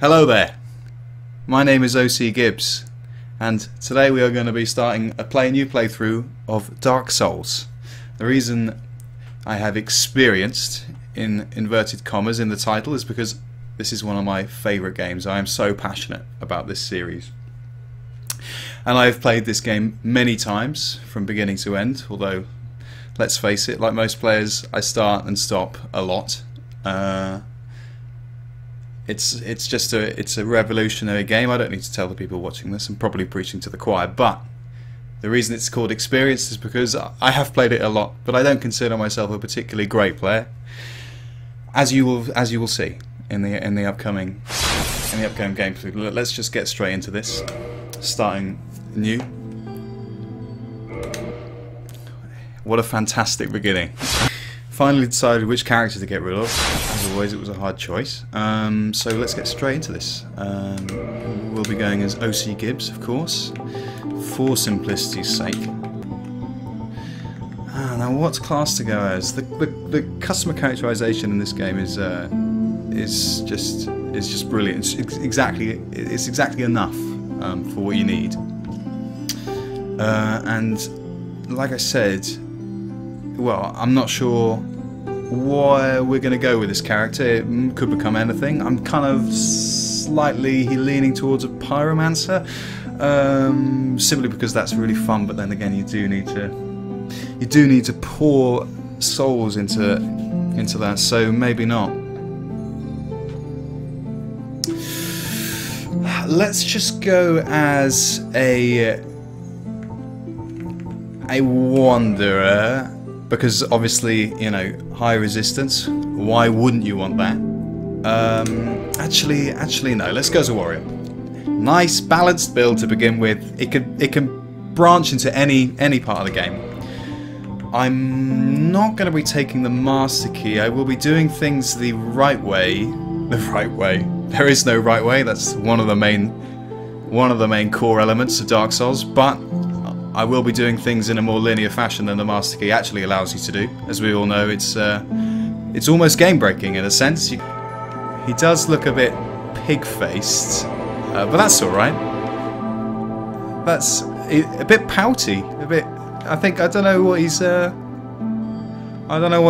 Hello there, my name is OC Gibbs, and today we are going to be starting a new playthrough of Dark Souls. The reason I have experienced, in inverted commas, in the title is because this is one of my favourite games. I am so passionate about this series. And I've played this game many times, from beginning to end, although, let's face it, like most players, I start and stop a lot. It's a revolutionary game. I don't need to tell the people watching this. I'm probably preaching to the choir, but the reason it's called Experience is because I have played it a lot, but I don't consider myself a particularly great player, as you will see in the upcoming game. Let's just get straight into this, starting new. What a fantastic beginning. Finally decided which character to get rid of. As always, it was a hard choice. So let's get straight into this. We'll be going as OC Gibbs, of course, for simplicity's sake. Now, what class to go as? The customer characterization in this game is just brilliant. It's exactly enough for what you need. And like I said, well, I'm not sure why we're going to go with this character. It could become anything. I'm kind of slightly leaning towards a pyromancer, simply because that's really fun. But then again, you do need to pour souls into that. So maybe not. Let's just go as a wanderer. Because obviously, you know, high resistance. Why wouldn't you want that? Actually, no. Let's go as a warrior. Nice balanced build to begin with. It can branch into any part of the game. I'm not going to be taking the master key. I will be doing things the right way. The right way. There is no right way. That's one of the main core elements of Dark Souls. But I will be doing things in a more linear fashion than the master key actually allows you to do. As we all know, it's almost game-breaking in a sense. He does look a bit pig-faced, but that's all right. That's a bit pouty, a bit. I don't know what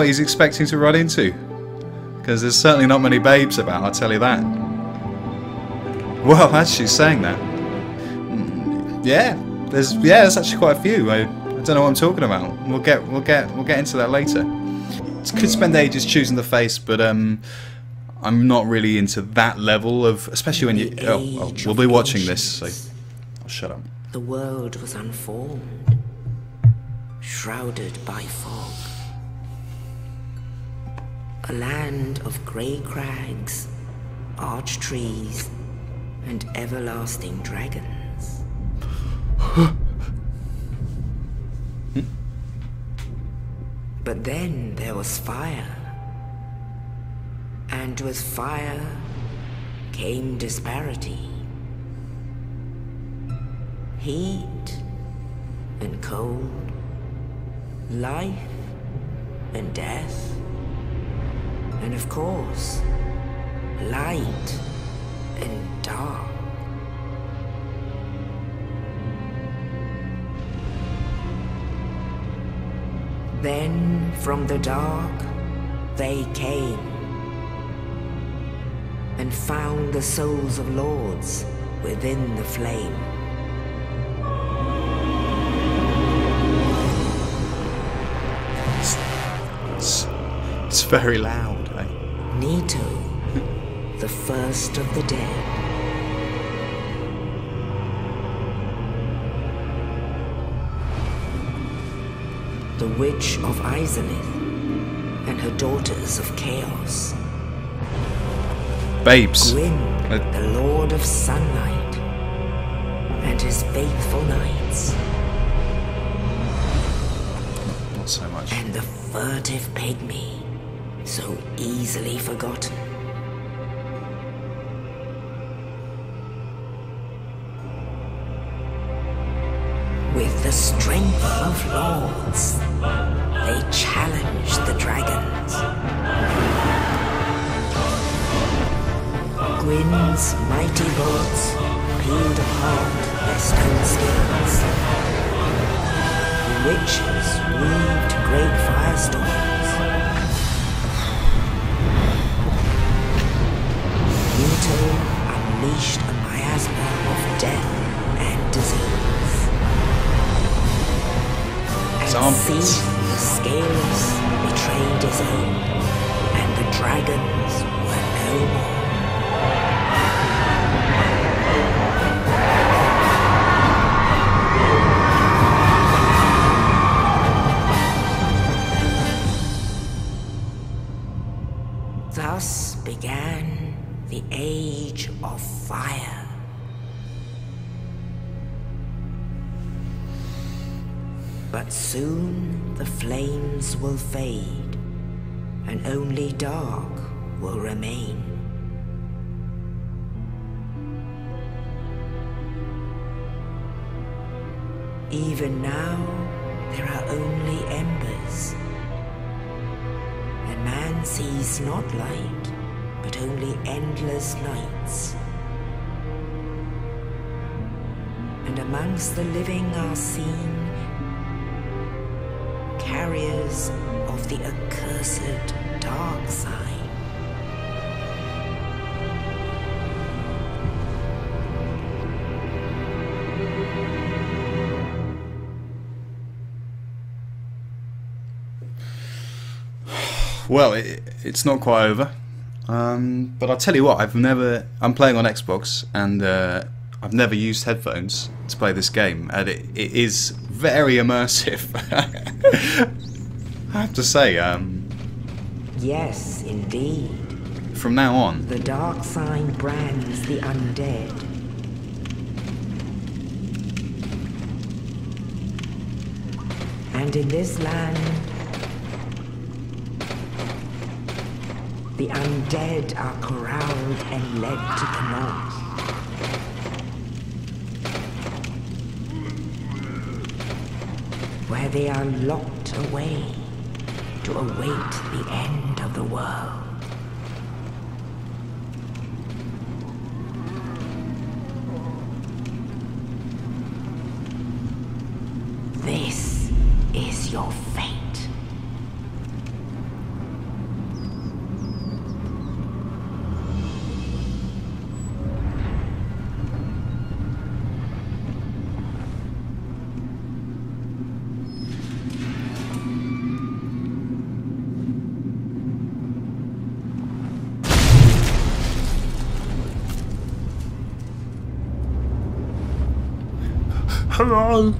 he's expecting to run into, because there's certainly not many babes about. I'll tell you that. Well, actually, saying that, yeah. There's actually quite a few. I don't know what I'm talking about. We'll get into that later. Could spend ages choosing the face, but I'm not really into that level of, especially when you. Oh, we'll be watching this, so I'll shut up. The world was unformed, shrouded by fog. A land of grey crags, arch trees, and everlasting dragons. But then there was fire, and with fire came disparity. Heat and cold, life and death, and of course, light and dark. Then, from the dark, they came and found the souls of lords within the flame. It's very loud, eh? Nito, the first of the dead. The Witch of Izalith and her daughters of Chaos. Babes. Gwyn, the Lord of Sunlight, and his faithful knights. Not so much. And the furtive pygmy, so easily forgotten. With the strength of lords, they challenged the dragons. Gwyn's mighty bolts peeled apart their stone scales. The witches weaved great firestorms. Muto unleashed a miasma of death and disease. And see, the scales betrayed his own, and the dragons were no more. Thus began the Age of Fire. But soon the flames will fade, and only dark will remain. Even now, there are only embers. And man sees not light, but only endless nights. And amongst the living are seen carriers of the accursed dark side. Well, it's not quite over, but I'll tell you what. I'm playing on Xbox, and I've never used headphones to play this game, and it is very immersive. I have to say. Yes, indeed. From now on, the dark side brands the undead. And in this land, the undead are corralled and led to the north. Where they are locked away to await the end of the world. This is your fate. hello.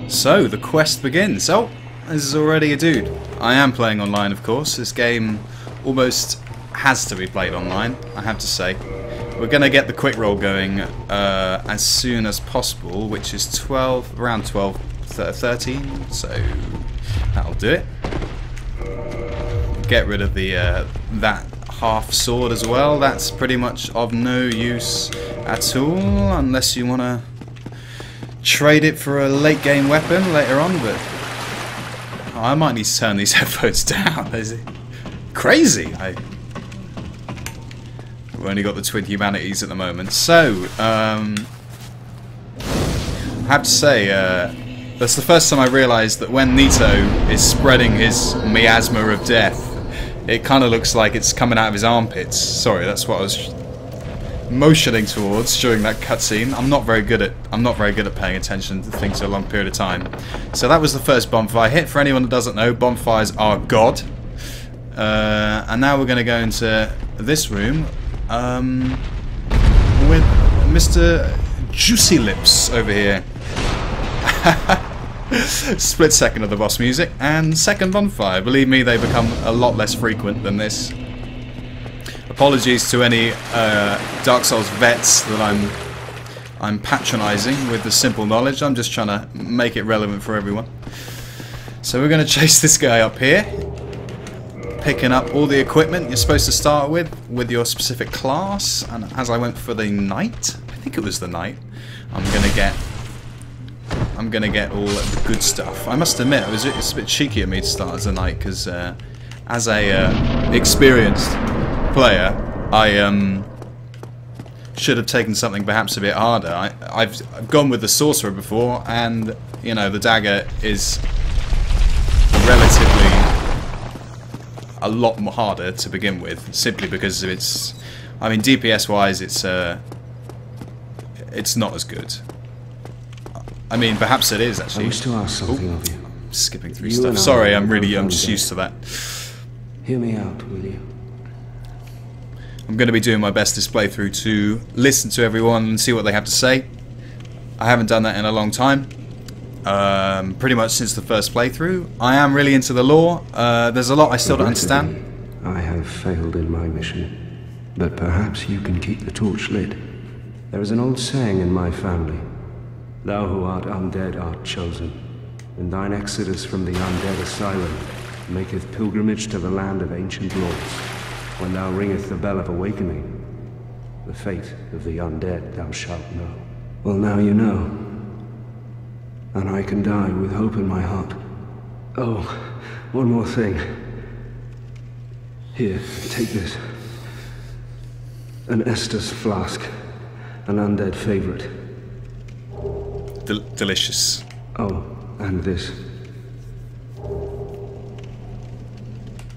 So, the quest begins. Oh, this is already a dude. I am playing online, of course. This game almost has to be played online, I have to say. We're going to get the quick roll going as soon as possible, which is around 13, so that'll do it. Get rid of the that half sword as well. That's pretty much of no use at all, unless you want to trade it for a late game weapon later on, but I might need to turn these headphones down. Is it crazy? We've only got the twin humanities at the moment, so I have to say that's the first time I realised that when Nito is spreading his miasma of death, it kind of looks like it's coming out of his armpits. Sorry, that's what I was motioning towards during that cutscene. I'm not very good at paying attention to things for a long period of time. So that was the first bonfire hit. For anyone that doesn't know, bonfires are god. And now we're going to go into this room with Mr. Juicy Lips over here. Split second of the boss music and second bonfire. Believe me, they become a lot less frequent than this. Apologies to any Dark Souls vets that I'm patronising with the simple knowledge. I'm just trying to make it relevant for everyone. So we're going to chase this guy up here, picking up all the equipment you're supposed to start with your specific class. And as I went for the knight, I think it was the knight. I'm gonna get all the good stuff. I must admit, it's a bit cheeky of me to start as a knight, because as a experienced player, I should have taken something perhaps a bit harder. I've gone with the sorcerer before, and you know, the dagger is relatively a lot more harder to begin with, simply because of its, I mean, DPS wise it's not as good. I mean, perhaps it is actually. I wish to ask something of you. Skipping through stuff. Sorry, I'm just used to that. Hear me out, will you? I'm going to be doing my best this playthrough to listen to everyone and see what they have to say. I haven't done that in a long time. Pretty much since the first playthrough. I am really into the lore. There's a lot I still don't understand. I have failed in my mission, but perhaps you can keep the torch lit. There is an old saying in my family: "Thou who art undead art chosen, and thine exodus from the undead asylum maketh pilgrimage to the land of ancient lords. When thou ringeth the bell of awakening, the fate of the undead thou shalt know." Well, now you know. And I can die with hope in my heart. Oh, one more thing. Here, take this. An Estus flask. An undead favorite. Delicious. Oh, and this.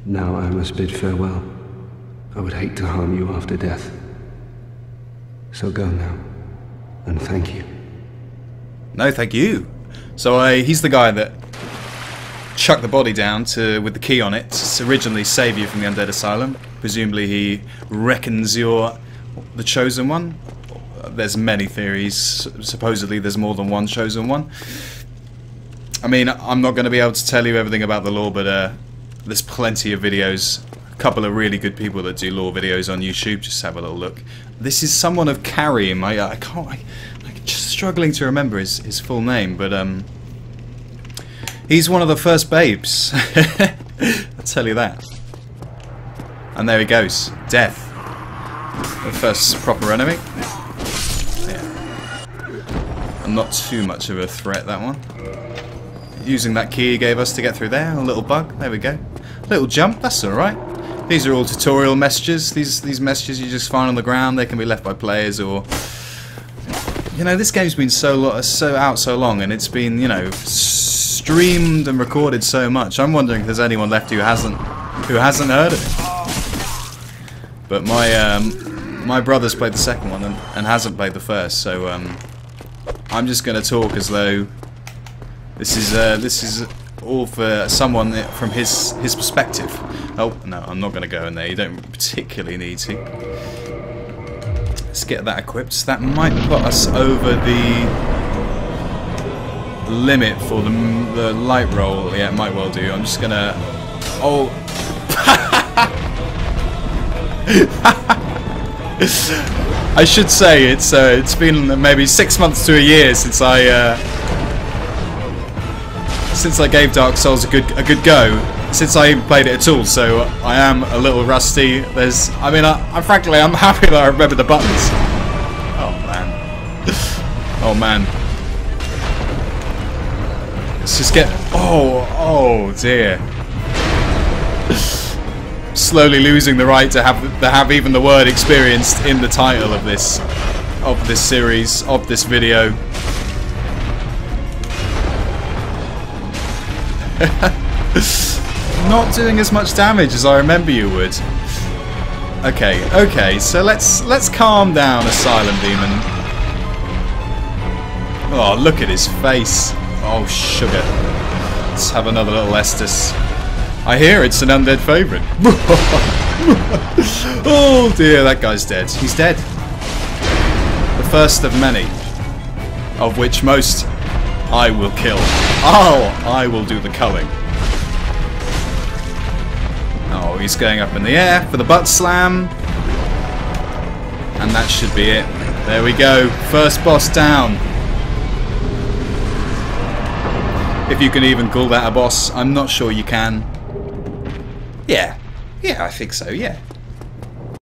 Now I must bid farewell. I would hate to harm you after death. So go now, and thank you. No, thank you. So he's the guy that chucked the body down with the key on it to originally save you from the undead asylum. Presumably he reckons you're the chosen one. There's many theories. Supposedly there's more than one chosen one. I mean, I'm not going to be able to tell you everything about the lore, but there's plenty of videos. A couple of really good people that do lore videos on YouTube. Just have a little look. This is someone of Karim. I'm just struggling to remember his full name, but he's one of the first babes. I'll tell you that. And there he goes. Death. The first proper enemy. Yeah. And not too much of a threat, that one. Using that key he gave us to get through there. A little bug. There we go. Little jump. That's alright. These are all tutorial messages. These messages you just find on the ground. They can be left by players, or... You know, this game's been out so long, and it's been, you know, streamed and recorded so much. I'm wondering if there's anyone left who hasn't heard of it. But my brother's played the second one and hasn't played the first, so I'm just going to talk as though this is all for someone from his perspective. Oh no, I'm not going to go in there. You don't particularly need to. Let's get that equipped. That might put us over the limit for the light roll. Yeah, it might well do. I'm just gonna... Oh! I should say it's been maybe 6 months to a year since I gave Dark Souls a good go. Since I even played it at all, so I am a little rusty. I'm frankly happy that I remember the buttons. Oh man. Oh man. Let's just get... Oh dear. Slowly losing the right to have even the word experienced in the title of this series, of this video. Not doing as much damage as I remember you would. Okay, so let's calm down, Asylum Demon. Oh, look at his face. Oh, sugar. Let's have another little Estus. I hear it's an undead favourite. Oh dear, that guy's dead. He's dead. The first of many. Of which most I will kill. Oh, I will do the culling. Oh, he's going up in the air for the butt slam. And that should be it. There we go. First boss down. If you can even call that a boss. I'm not sure you can. Yeah, I think so, yeah.